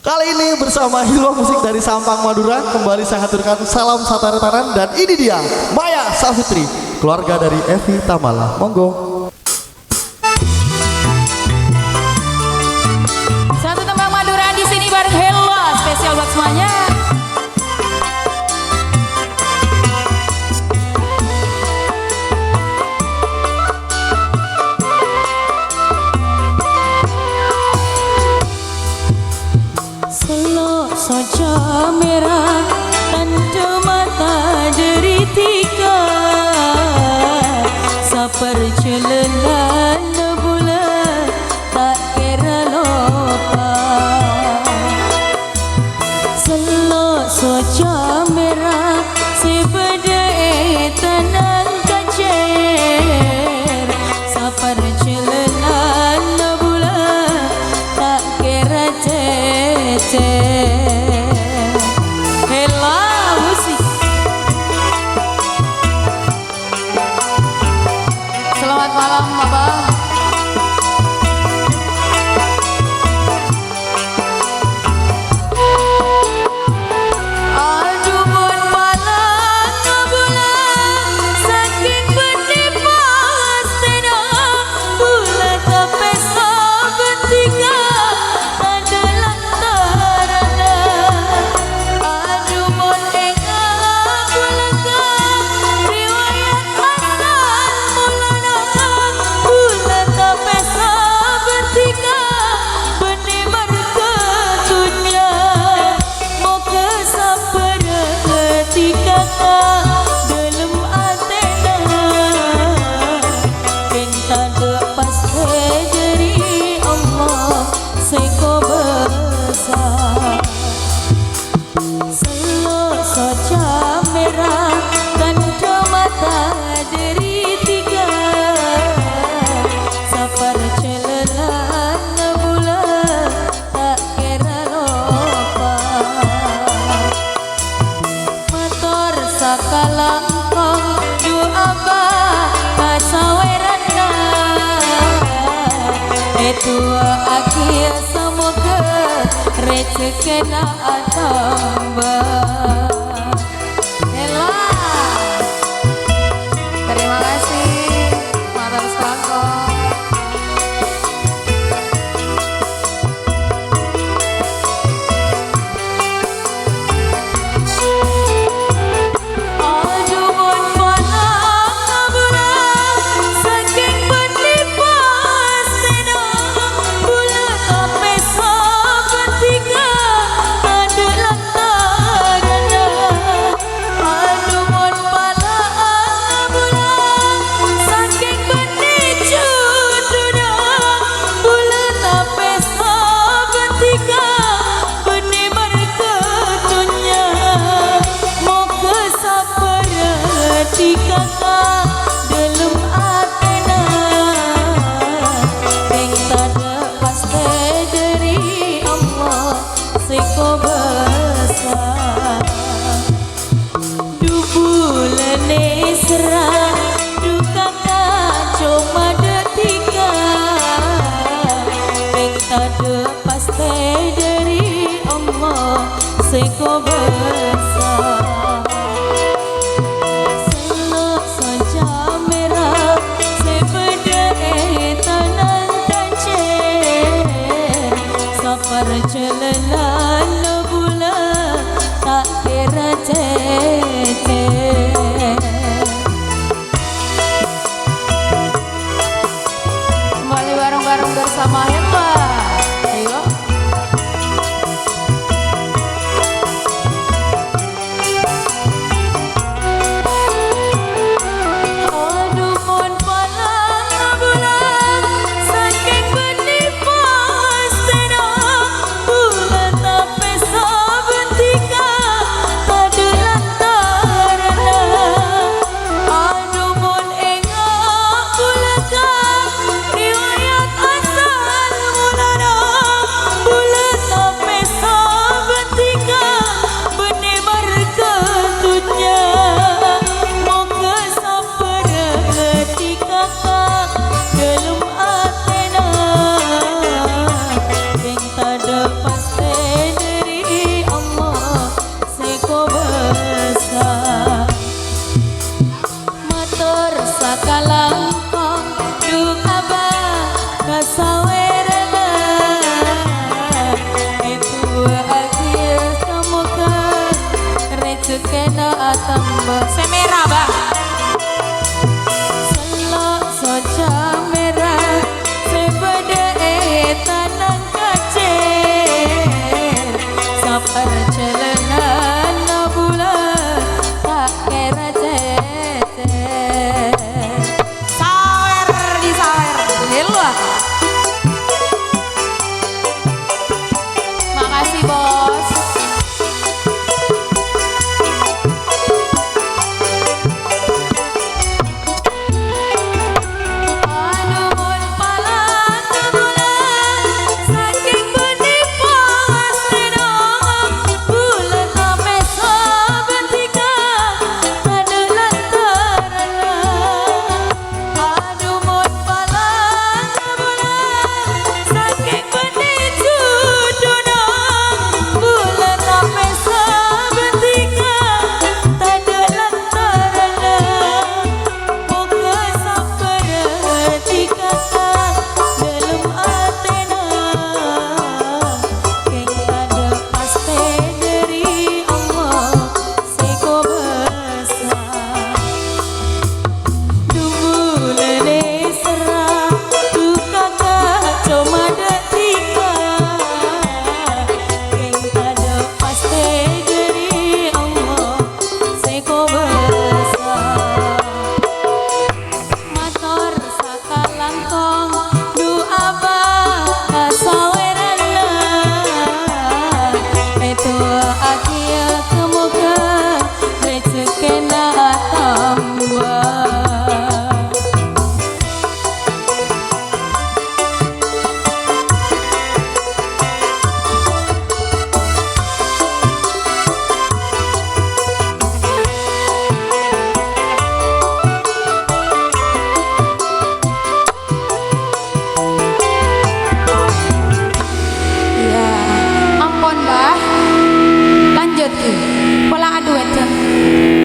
Kali ini bersama Hilwa Musik dari Sampang Madura kembali saya haturkan salam satu tanan dan ini dia Maya Safitri, keluarga dari Evi Tamala. Monggo. Satu tembang Madura di sini bareng Hilwa, spesial buat semuanya. Saja merah tanda mata deritika saperjalanan bulan tak kira lupa. Selok saja merah sebeda tanang kacer saperjalanan bulan tak kira teter. Selamat malam, Abang. Aduh pun malam bulan saking bernipas tenang bulan sampai sebentika ada lantaran. Aduh pun enggak bulan riwayat asal mulana bulan sampai sebentika benih berketunya mau kesaper ketika dalam atena cinta lepas dari Allah seko besar. Selok saja merah tanda mata dari tiga safar jalanan bulan tak kira lupa. Motor sakalangkong doa kasawerana itu akhir semoga rezeki nak tambah. Terima kasih, Matar Sekangkong. Aduh pun malam bulan saking berlipas tenang bulan sampai sebentika ada lantaran. Aduh pun malam bulan saking bernicut bulan sampai sebentika benih berketunya mau kesaper ketika dalam atena yang tada pasti dari Allah seko besar. Du bulan serang duka cuma detika yang tada pasti dari Allah seko besar. Selok saja merah sebeda tanang kacer safar jalanan bulan tak kira teter. Kembali bareng-bareng bersama Hilwa. Ayo. Aduh pun malam bulan saking bernipas tenang bulan sampai sebentika ada lantaran. Aduh pun enggak bulan riwayat asal Kasawerana itu akhir semoga rezekina tambah Semera, Bang.